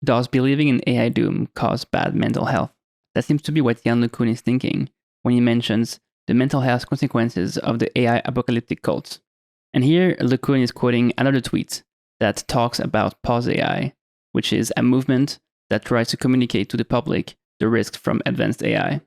Does believing in AI doom cause bad mental health? That seems to be what Yann LeCun is thinking when he mentions the mental health consequences of the AI apocalyptic cult. And here, LeCun is quoting another tweet that talks about Pause AI, which is a movement that tries to communicate to the public the risks from advanced AI.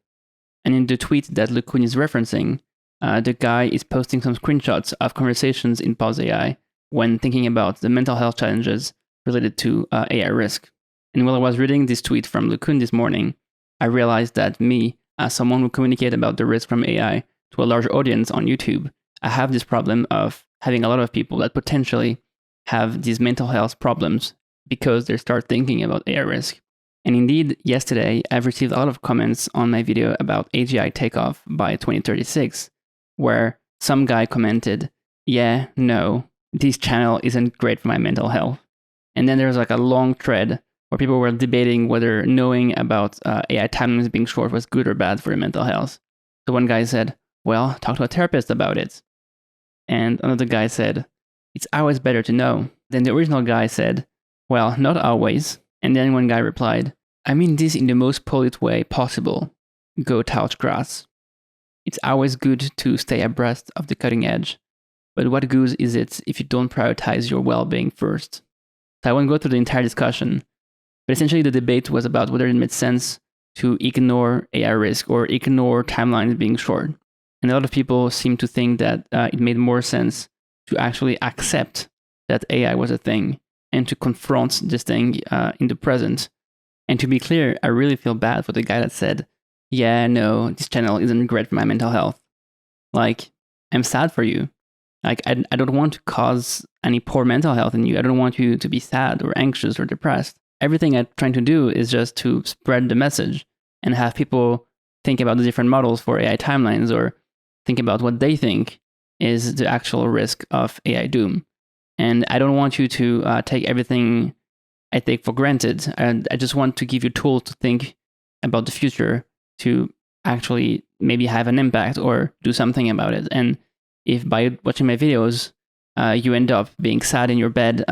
And in the tweet that LeCun is referencing, the guy is posting some screenshots of conversations in Pause AI when thinking about the mental health challenges related to AI risk. And while I was reading this tweet from LeCun this morning, I realized that me, as someone who communicates about the risk from AI to a large audience on YouTube, I have this problem of having a lot of people that potentially have these mental health problems because they start thinking about AI risk. And indeed, yesterday, I've received a lot of comments on my video about AGI takeoff by 2036, where some guy commented, yeah, no, this channel isn't great for my mental health. And then there's like a long thread where people were debating whether knowing about AI timelines being short was good or bad for your mental health. So one guy said, well, talk to a therapist about it. And another guy said, it's always better to know. Then the original guy said, well, not always. And then one guy replied, I mean this in the most polite way possible. Go touch grass. It's always good to stay abreast of the cutting edge. But what good is it if you don't prioritize your well-being first? So I won't go through the entire discussion, but essentially the debate was about whether it made sense to ignore AI risk or ignore timelines being short. And a lot of people seem to think that it made more sense to actually accept that AI was a thing and to confront this thing in the present. And to be clear, I really feel bad for the guy that said, yeah, no, this channel isn't great for my mental health. Like, I'm sad for you. Like, I don't want to cause any poor mental health in you. I don't want you to be sad or anxious or depressed. Everything I'm trying to do is just to spread the message and have people think about the different models for AI timelines or think about what they think is the actual risk of AI doom. And I don't want you to take everything I take for granted. And I just want to give you tools to think about the future to actually maybe have an impact or do something about it. And if by watching my videos, you end up being sad in your bed,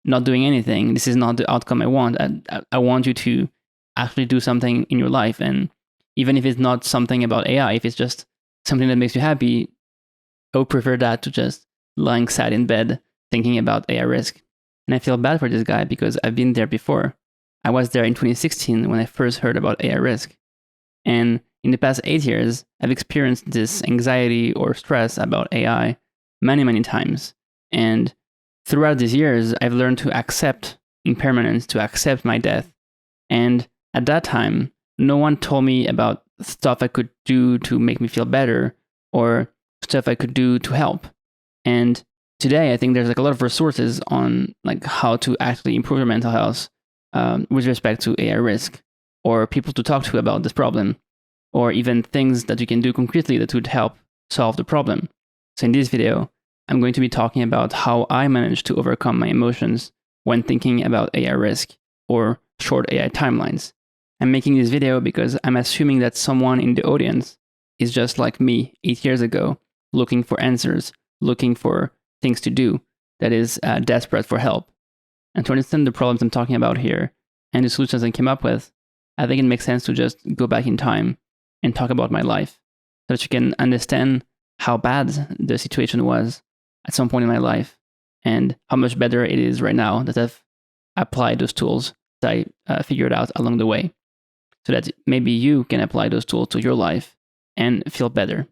not doing anything, this is not the outcome I want. I want you to actually do something in your life. And even if it's not something about AI, if it's just something that makes you happy, I would prefer that to just lying sad in bed thinking about AI risk. And I feel bad for this guy because I've been there before. I was there in 2016 when I first heard about AI risk. And in the past 8 years, I've experienced this anxiety or stress about AI many, many times. And throughout these years, I've learned to accept impermanence, to accept my death. And at that time, no one told me about stuff I could do to make me feel better or stuff I could do to help. And today, I think there's like a lot of resources on like how to actually improve your mental health with respect to AI risk, or people to talk to about this problem, or even things that you can do concretely that would help solve the problem. So in this video, I'm going to be talking about how I managed to overcome my emotions when thinking about AI risk or short AI timelines. I'm making this video because I'm assuming that someone in the audience is just like me 8 years ago, looking for answers, looking for things to do, that is desperate for help. And to understand the problems I'm talking about here and the solutions I came up with, I think it makes sense to just go back in time and talk about my life so that you can understand how bad the situation was at some point in my life and how much better it is right now that I've applied those tools that I figured out along the way, so that maybe you can apply those tools to your life and feel better.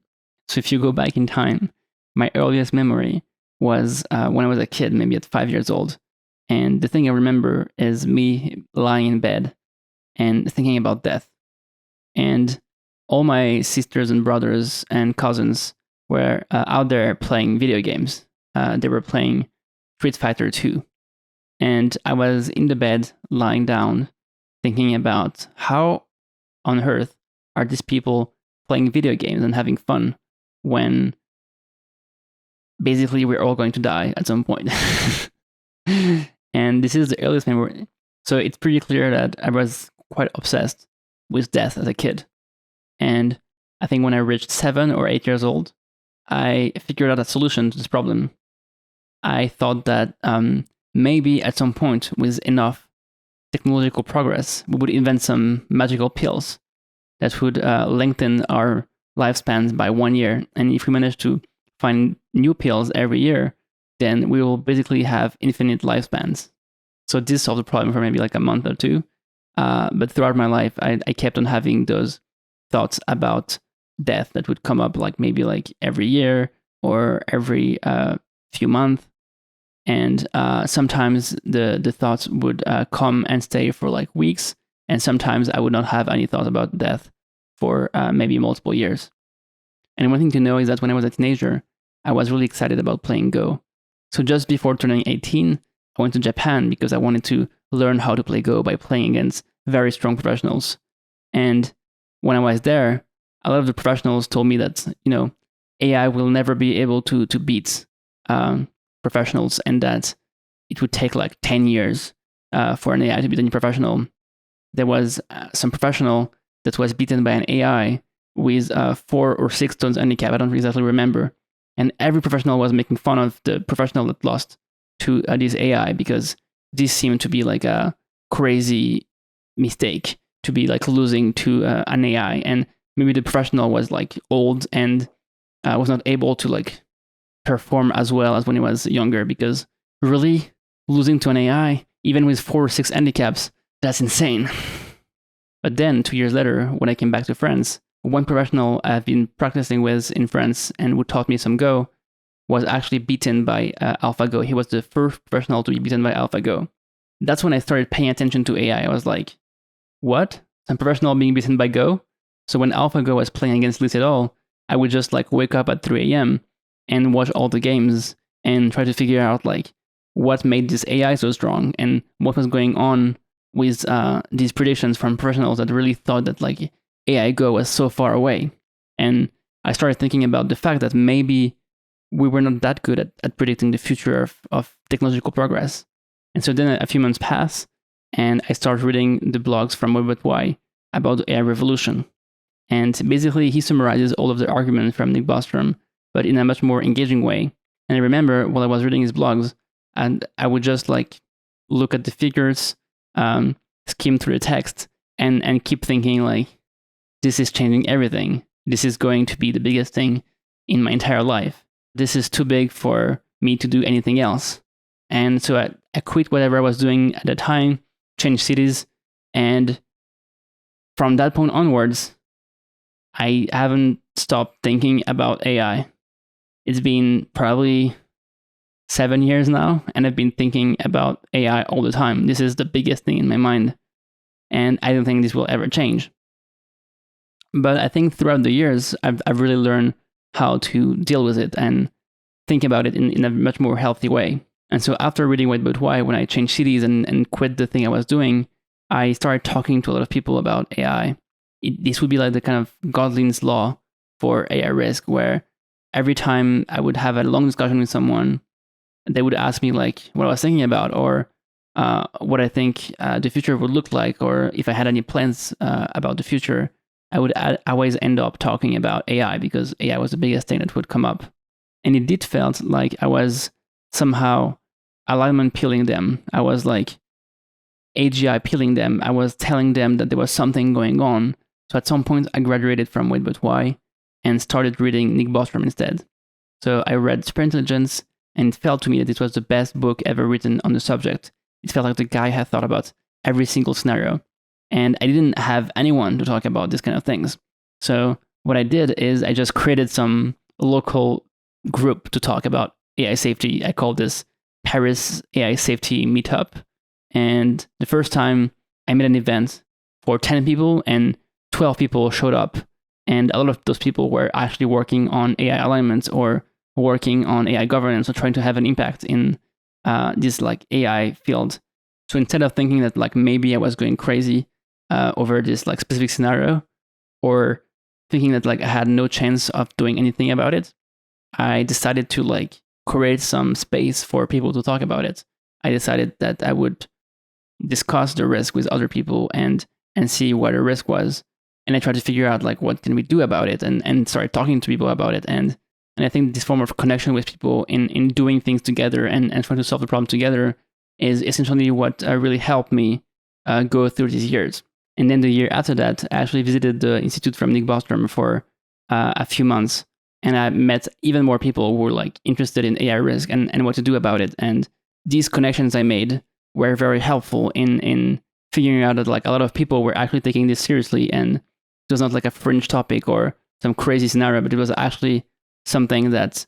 So if you go back in time, my earliest memory was when I was a kid, maybe at 5 years old. And the thing I remember is me lying in bed and thinking about death. And all my sisters and brothers and cousins were out there playing video games. They were playing Street Fighter 2. And I was in the bed, lying down, thinking about how on earth are these people playing video games and having fun when basically we're all going to die at some point. And this is the earliest memory. So it's pretty clear that I was quite obsessed with death as a kid. And I think when I reached 7 or 8 years old, I figured out a solution to this problem. I thought that maybe at some point, with enough technological progress, we would invent some magical pills that would lengthen our lifespans by 1 year. And if we manage to find new pills every year, then we will basically have infinite lifespans. So this solved the problem for maybe like a month or two. But throughout my life, I kept on having those thoughts about death that would come up like maybe like every year or every few months. And sometimes the thoughts would come and stay for like weeks. And sometimes I would not have any thoughts about death for maybe multiple years. And one thing to know is that when I was a teenager, I was really excited about playing Go. So just before turning 18, I went to Japan because I wanted to learn how to play Go by playing against very strong professionals. And when I was there, a lot of the professionals told me that, AI will never be able to beat professionals, and that it would take like 10 years for an AI to beat any professional. There was some professional that was beaten by an AI with 4 or 6 tons handicap. I don't exactly remember. And every professional was making fun of the professional that lost to this AI because this seemed to be like a crazy mistake to be like losing to an AI. And maybe the professional was like old and was not able to like perform as well as when he was younger, because really losing to an AI, even with 4 or 6 handicaps, that's insane. But then 2 years later, when I came back to France, one professional I've been practicing with in France and who taught me some Go was actually beaten by AlphaGo. He was the first professional to be beaten by AlphaGo. That's when I started paying attention to AI. I was like, what? Some professional being beaten by Go? So when AlphaGo was playing against Lee Sedol, I would just like wake up at 3 a.m. and watch all the games and try to figure out like what made this AI so strong and what was going on with these predictions from professionals that really thought that like AI Go was so far away. And I started thinking about the fact that maybe we were not that good at predicting the future of technological progress. And so then a few months pass, and I start reading the blogs from Web.Y about the AI revolution. And basically, he summarizes all of the arguments from Nick Bostrom, but in a much more engaging way. And I remember while I was reading his blogs, and I would just like look at the figures, skim through the text, and keep thinking like, this is changing everything. This is going to be the biggest thing in my entire life. This is too big for me to do anything else. And so I quit whatever I was doing at the time, changed cities, and from that point onwards, I haven't stopped thinking about AI. It's been probably 7 years now, and I've been thinking about AI all the time. This is the biggest thing in my mind, and I don't think this will ever change. But I think throughout the years, I've really learned how to deal with it and think about it in a much more healthy way. And so after reading Web.Y, when I changed cities and quit the thing I was doing, I started talking to a lot of people about AI. This would be like the kind of Godlin's law for AI risk, where every time I would have a long discussion with someone, they would ask me like what I was thinking about, or what I think the future would look like, or if I had any plans about the future. I would always end up talking about AI because AI was the biggest thing that would come up. And it did felt like I was somehow alignment peeling them. I was like AGI peeling them. I was telling them that there was something going on. So at some point, I graduated from Web.Y and started reading Nick Bostrom instead. So I read Superintelligence, and it felt to me that it was the best book ever written on the subject. It felt like the guy had thought about every single scenario. And I didn't have anyone to talk about these kind of things. So what I did is I just created some local group to talk about AI safety. I called this Paris AI Safety Meetup. And the first time I made an event for 10 people, and 12 people showed up. And a lot of those people were actually working on AI alignments or working on AI governance or trying to have an impact in this like AI field. So instead of thinking that like maybe I was going crazy over this like specific scenario, or thinking that like I had no chance of doing anything about it, I decided to like create some space for people to talk about it. I decided that I would discuss the risk with other people and see what the risk was. And I tried to figure out like what can we do about it, and started talking to people about it. And I think this form of connection with people in doing things together and trying to solve the problem together is essentially what really helped me go through these years. And then the year after that, I actually visited the institute from Nick Bostrom for a few months, and I met even more people who were like interested in AI risk and what to do about it. And these connections I made were very helpful in figuring out that like a lot of people were actually taking this seriously, and it was not like a fringe topic or some crazy scenario, but it was actually something that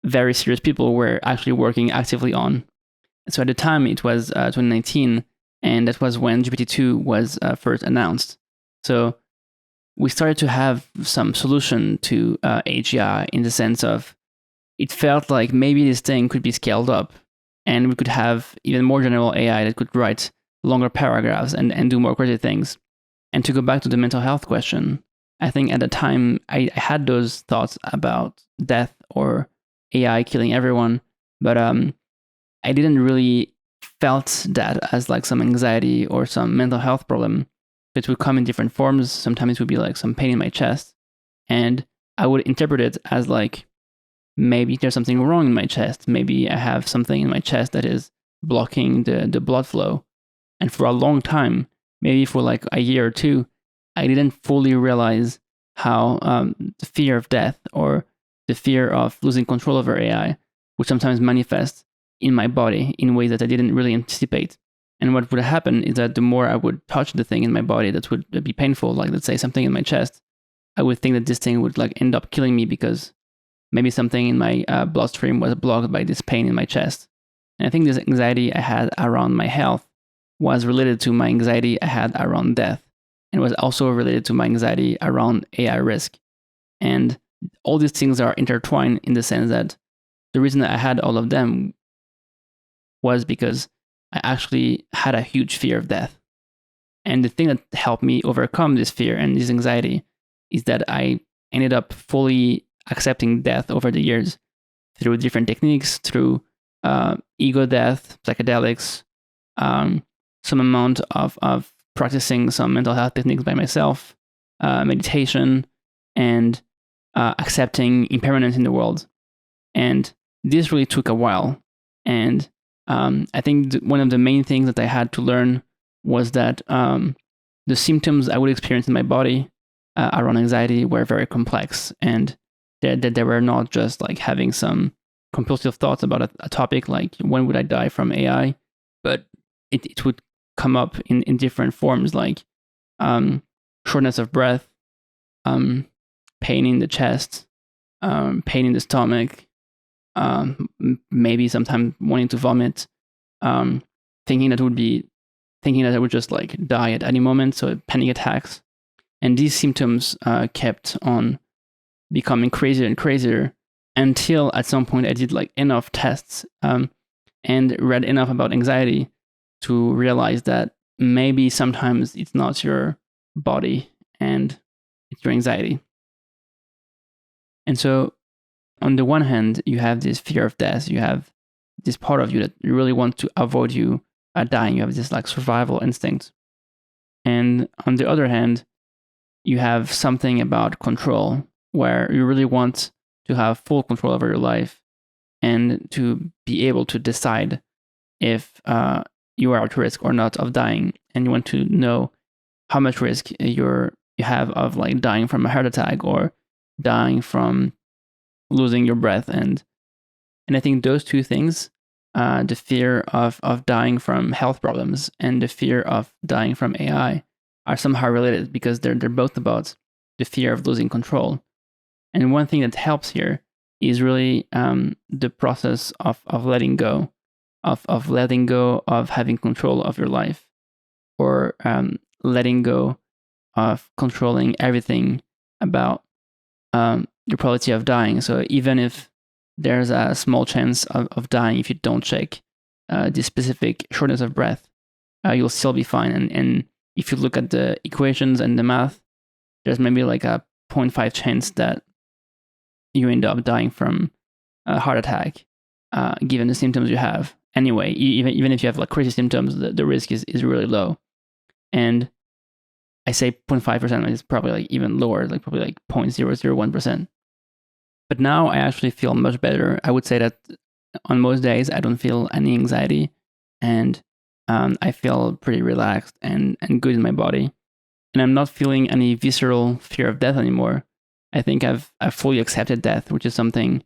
very serious people were actually working actively on. So at the time, it was 2019, and that was when GPT-2 was first announced. So we started to have some solution to AGI in the sense of it felt like maybe this thing could be scaled up, and we could have even more general AI that could write longer paragraphs and do more crazy things. And to go back to the mental health question, I think at the time I had those thoughts about death or AI killing everyone, but I didn't really felt that as like some anxiety or some mental health problem. It would come in different forms. Sometimes it would be like some pain in my chest, and I would interpret it as like maybe there's something wrong in my chest. Maybe I have something in my chest that is blocking the blood flow. And for a long time, maybe for like a year or two, I didn't fully realize how the fear of death or the fear of losing control over AI would sometimes manifest in my body in ways that I didn't really anticipate. And what would happen is that the more I would touch the thing in my body that would be painful, like let's say something in my chest, I would think that this thing would like end up killing me because maybe something in my bloodstream was blocked by this pain in my chest. And I think this anxiety I had around my health was related to my anxiety I had around death, and was also related to my anxiety around AI risk. And all these things are intertwined in the sense that the reason that I had all of them was because I actually had a huge fear of death. And the thing that helped me overcome this fear and this anxiety is that I ended up fully accepting death over the years through different techniques, through ego death, psychedelics, some amount of practicing some mental health techniques by myself, meditation, and accepting impermanence in the world. And this really took a while. And I think one of the main things that I had to learn was that the symptoms I would experience in my body around anxiety were very complex, and that they were not just like having some compulsive thoughts about a topic like when would I die from AI, but it would come up in different forms like shortness of breath, pain in the chest, pain in the stomach, maybe sometimes wanting to vomit, thinking that I would just like die at any moment, so panic attacks. And these symptoms kept on becoming crazier and crazier until at some point I did like enough tests and read enough about anxiety to realize that maybe sometimes it's not your body and it's your anxiety. And so on the one hand, you have this fear of death. You have this part of you that you really want to avoid you dying. You have this like survival instinct. And on the other hand, you have something about control where you really want to have full control over your life and to be able to decide if you are at risk or not of dying. And you want to know how much risk you have of like dying from a heart attack or dying from losing your breath. And I think those two things, the fear of dying from health problems and the fear of dying from AI, are somehow related because they're both about the fear of losing control. And one thing that helps here is really the process of letting go, of letting go of having control of your life, or letting go of controlling everything about your probability of dying. So even if there's a small chance of dying if you don't check this specific shortness of breath, you'll still be fine. And if you look at the equations and the math, there's maybe like a 0.5 chance that you end up dying from a heart attack, given the symptoms you have. Anyway, even if you have like crazy symptoms, the risk is really low. And I say 0.5% is probably like even lower, like probably like 0.001%. But now I actually feel much better. I would say that on most days, I don't feel any anxiety. And I feel pretty relaxed and good in my body. And I'm not feeling any visceral fear of death anymore. I think I've fully accepted death, which is something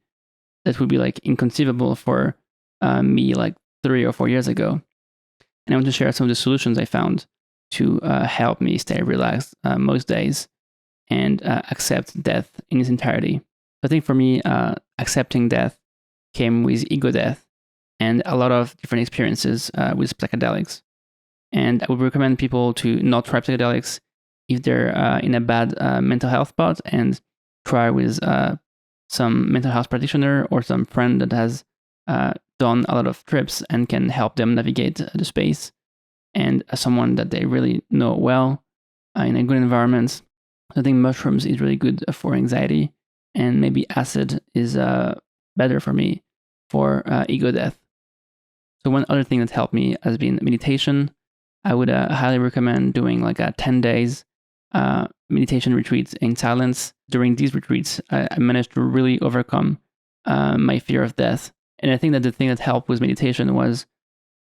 that would be like inconceivable for me like 3 or 4 years ago. And I want to share some of the solutions I found to help me stay relaxed most days and accept death in its entirety. I think for me, accepting death came with ego death and a lot of different experiences with psychedelics. And I would recommend people to not try psychedelics if they're in a bad mental health spot, and try with some mental health practitioner or some friend that has done a lot of trips and can help them navigate the space, and someone that they really know well in a good environment. I think mushrooms is really good for anxiety, and maybe acid is better for me for ego death. So one other thing that helped me has been meditation. I would highly recommend doing like a 10 days meditation retreats in silence. During these retreats, I managed to really overcome my fear of death. And I think that the thing that helped with meditation was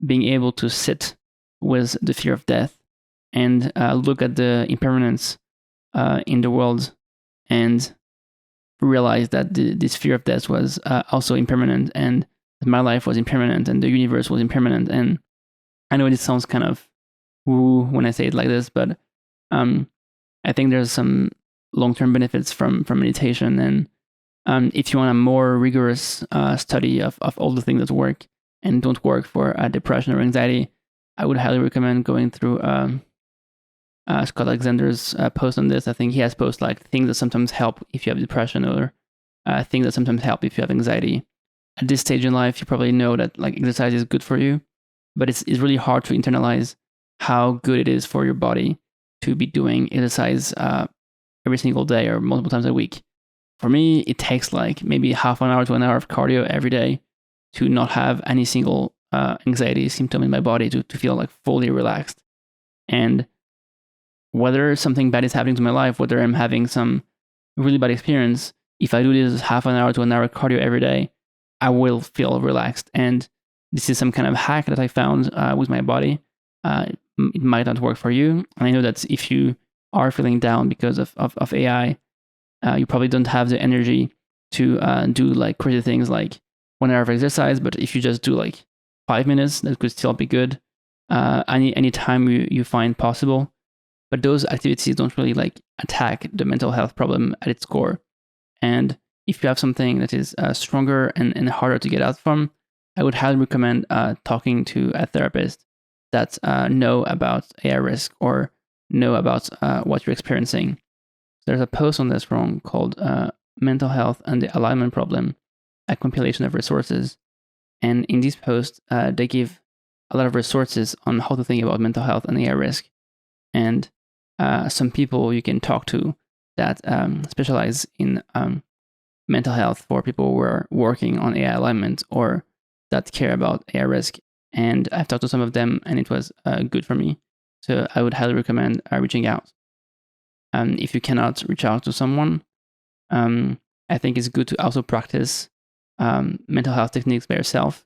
being able to sit with the fear of death and look at the impermanence in the world, and realize that this fear of death was also impermanent, and that my life was impermanent, and the universe was impermanent. And I know this sounds kind of woo when I say it like this, but I think there's some long-term benefits from meditation. And if you want a more rigorous study of all the things that work and don't work for depression or anxiety, I would highly recommend going through Scott Alexander's post on this. I think he has posts like things that sometimes help if you have depression, or things that sometimes help if you have anxiety. At this stage in life, you probably know that like exercise is good for you, but it's really hard to internalize how good it is for your body to be doing exercise every single day or multiple times a week. For me, it takes like maybe half an hour to an hour of cardio every day to not have any single anxiety symptom in my body, to feel like fully relaxed. And whether something bad is happening to my life, whether I'm having some really bad experience, if I do this half an hour to an hour cardio every day, I will feel relaxed. And this is some kind of hack that I found with my body. It might not work for you. And I know that if you are feeling down because of AI, you probably don't have the energy to do like crazy things like 1 hour of exercise. But if you just do like 5 minutes, that could still be good. Any time you find possible. But those activities don't really like attack the mental health problem at its core. And if you have something that is stronger and harder to get out from, I would highly recommend talking to a therapist that know about AI risk or know about what you're experiencing. There's a post on this forum called Mental Health and the Alignment Problem, a compilation of resources. And in this post, they give a lot of resources on how to think about mental health and AI risk. And some people you can talk to that specialize in mental health for people who are working on AI alignment or that care about AI risk. And I've talked to some of them, and it was good for me. So I would highly recommend reaching out. If you cannot reach out to someone, I think it's good to also practice mental health techniques by yourself.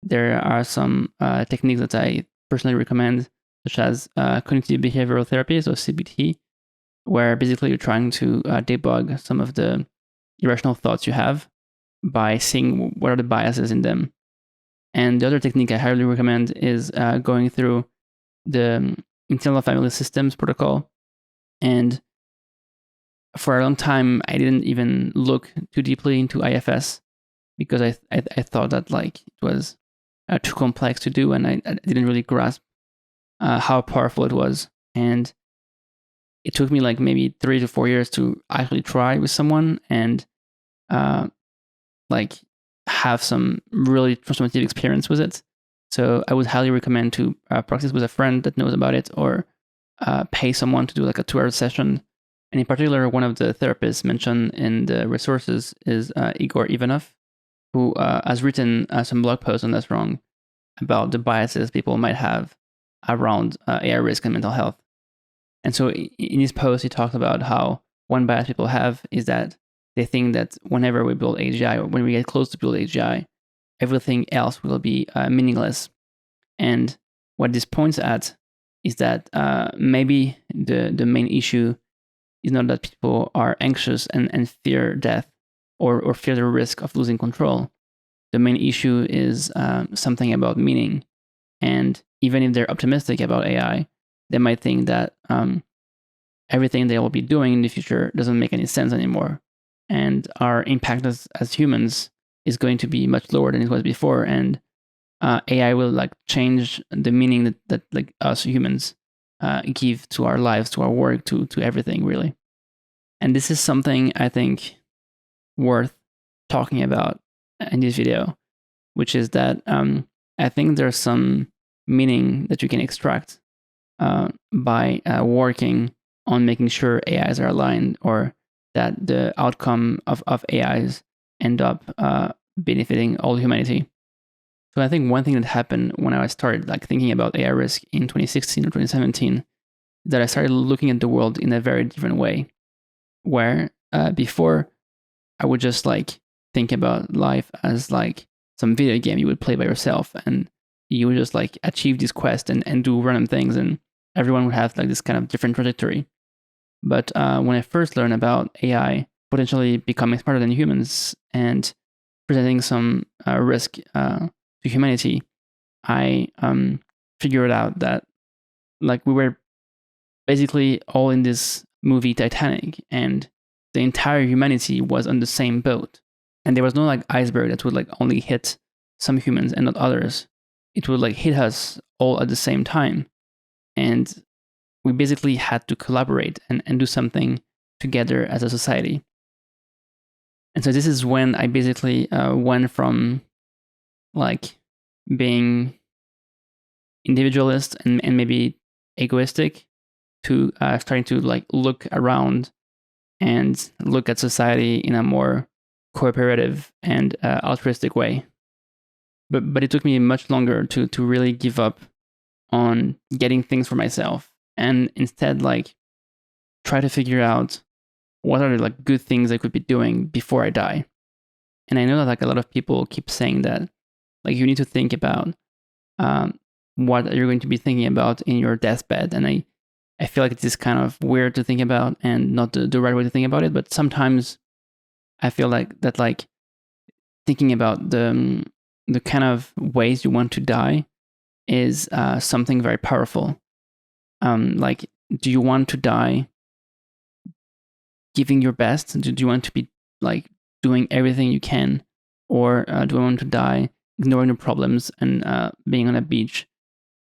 There are some techniques that I personally recommend, such as cognitive behavioral therapy, so CBT, where basically you're trying to debug some of the irrational thoughts you have by seeing what are the biases in them. And the other technique I highly recommend is going through the internal family systems protocol. And for a long time, I didn't even look too deeply into IFS because I thought that like it was too complex to do, and I didn't really grasp how powerful it was. And it took me like maybe 3 to 4 years to actually try with someone and like have some really transformative experience with it. So I would highly recommend to practice with a friend that knows about it, or pay someone to do like a 2-hour session. And in particular, one of the therapists mentioned in the resources is Igor Ivanov, who has written some blog posts on That's Wrong about the biases people might have around AI risk and mental health. And so in his post, he talked about how one bias people have is that they think that whenever we build AGI, or when we get close to build AGI, everything else will be meaningless. And what this points at is that maybe the main issue is not that people are anxious and fear death or fear the risk of losing control. The main issue is something about meaning. And even if they're optimistic about AI, they might think that everything they will be doing in the future doesn't make any sense anymore. And our impact as humans is going to be much lower than it was before. And AI will like change the meaning that like us humans give to our lives, to our work, to everything really. And this is something I think worth talking about in this video, which is that I think there's some meaning that you can extract by working on making sure AIs are aligned, or that the outcome of AIs end up benefiting all humanity. So I think one thing that happened when I started like thinking about AI risk in 2016 or 2017 is that I started looking at the world in a very different way, where before I would just like think about life as like some video game you would play by yourself, and you would just like achieve this quest and do random things, and everyone would have like this kind of different trajectory. But when I first learned about AI potentially becoming smarter than humans and presenting some risk to humanity, I figured out that like we were basically all in this movie Titanic, and the entire humanity was on the same boat. And there was no like iceberg that would like only hit some humans and not others. It would like hit us all at the same time. And we basically had to collaborate and do something together as a society. And so this is when I basically went from like being individualist and maybe egoistic to starting to like look around and look at society in a more cooperative and altruistic way. But it took me much longer to really give up on getting things for myself, and instead like try to figure out what are the like good things I could be doing before I die. And I know that like a lot of people keep saying that like you need to think about what you're going to be thinking about in your deathbed. And I feel like it is kind of weird to think about and not the right way to think about it. But sometimes I feel like that like thinking about the kind of ways you want to die is something very powerful. Like, do you want to die giving your best? Do you want to be like doing everything you can, or do I want to die ignoring the problems and being on a beach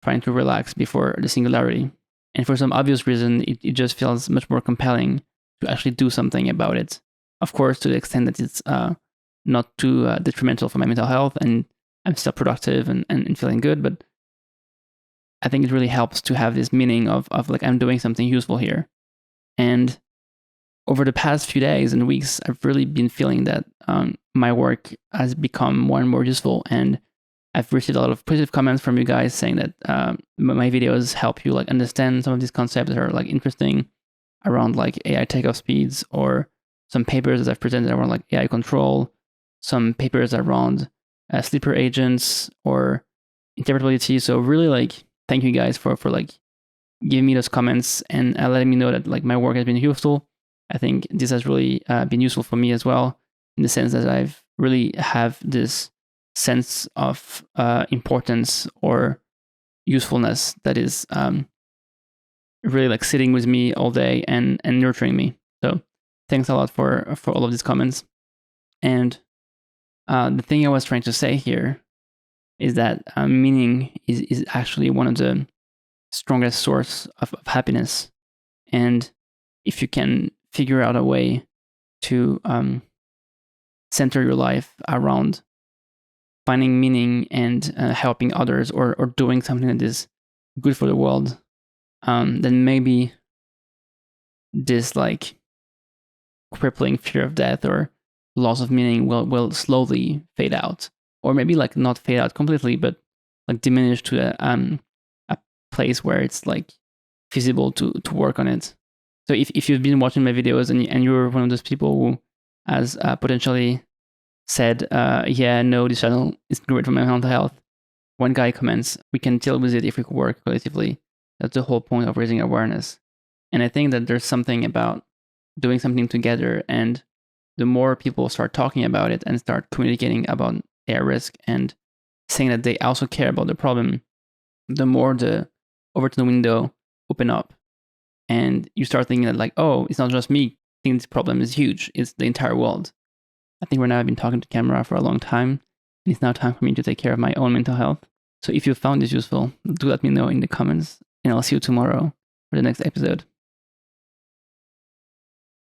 trying to relax before the singularity? And for some obvious reason, it just feels much more compelling to actually do something about it. Of course, to the extent that it's not too detrimental for my mental health and I'm still productive and feeling good. But I think it really helps to have this meaning of like I'm doing something useful here. And over the past few days and weeks, I've really been feeling that my work has become more and more useful. And I've received a lot of positive comments from you guys saying that my videos help you like understand some of these concepts that are like interesting around like AI takeoff speeds, or some papers that I've presented around like AI control, some papers around sleeper agents or interpretability. So really like thank you guys for like giving me those comments and letting me know that like my work has been useful. I think this has really been useful for me as well, in the sense that I've really have this sense of importance or usefulness that is really like sitting with me all day and nurturing me. So thanks a lot for all of these comments. And the thing I was trying to say here is that meaning is actually one of the strongest source of happiness. And if you can figure out a way to center your life around finding meaning and helping others, or doing something that is good for the world, then maybe this like crippling fear of death or loss of meaning will slowly fade out, or maybe like not fade out completely, but like diminish to a place where it's like feasible to work on it. So if you've been watching my videos and you're one of those people who has potentially said, yeah, no, this channel is great for my mental health, One guy comments, we can deal with it if we work collectively. That's the whole point of raising awareness. And I think that there's something about doing something together, and the more people start talking about it and start communicating about AI risk and saying that they also care about the problem, the more the Overton window open up. And you start thinking that, like, oh, it's not just me thinking this problem is huge, it's the entire world. I think right now I've been talking to camera for a long time, and it's now time for me to take care of my own mental health. So if you found this useful, do let me know in the comments, and I'll see you tomorrow for the next episode.